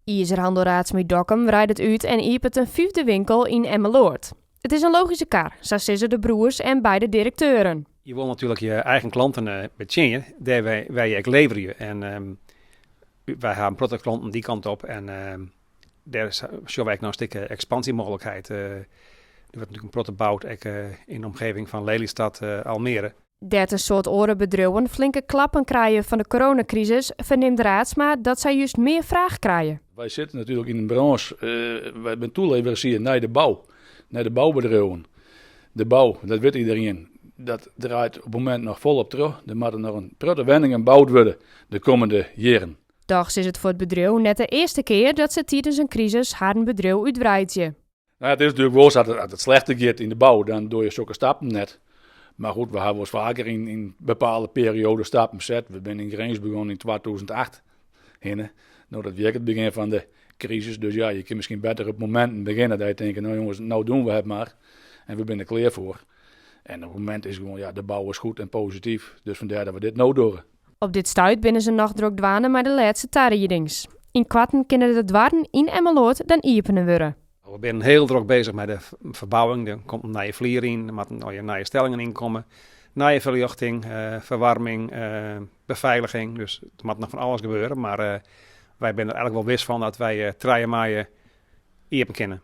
IJzerhandel Raadsmie Dokkum rijdt het uit en iepert een 5e winkel in Emmeloord. Het is een logische kar, zo zeggen de broers en beide directeuren. Je wil natuurlijk je eigen klanten betjennen, daar wij je ook leveren. En wij hebben grote klanten die kant op en daar zien wij nog een stukje expansiemogelijkheid. Er wordt natuurlijk een grote bouwd in de omgeving van Lelystad, Almere. 30 soort orenbedrijven flinke klappen krijgen van de coronacrisis, verneemt Raadsma dat zij juist meer vraag krijgen. Wij zitten natuurlijk in een branche, wij zijn toeleverancier naar de bouw, naar de bouwbedrijven. De bouw, dat weet iedereen, dat draait op het moment nog volop terug. Er moeten nog een grote wending gebouwd worden de komende jaren. Toch is het voor het bedrijf net de eerste keer dat ze tijdens een crisis haar een bedrijf uitbreidt. Nou, het is natuurlijk wel zo als het slechter gaat in de bouw, dan doe je zulke stappen net. Maar goed, we hebben ons vaker in bepaalde perioden stappen gezet. We zijn in Grens begonnen in 2008. Nou, dat werkt het begin van de crisis. Dus ja, je kunt misschien beter op momenten beginnen dat je denkt, nou jongens, nou doen we het maar. En we zijn er klaar voor. En op het moment is gewoon, ja, de bouw is goed en positief. Dus vandaar dat we dit nou doen. Op dit stuit binnen ze nog druk dwanen maar de laatste tarriedings. In kwarten kunnen de dwarren in Emmeloord dan iepenen worden. We zijn heel druk bezig met de verbouwing. Er komt een nieuwe vlier in, er moeten nieuwe stellingen inkomen. Nieuwe verlichting, verwarming, beveiliging. Dus er moet nog van alles gebeuren. Maar wij zijn er eigenlijk wel wist van dat wij 3 mei iepen kunnen.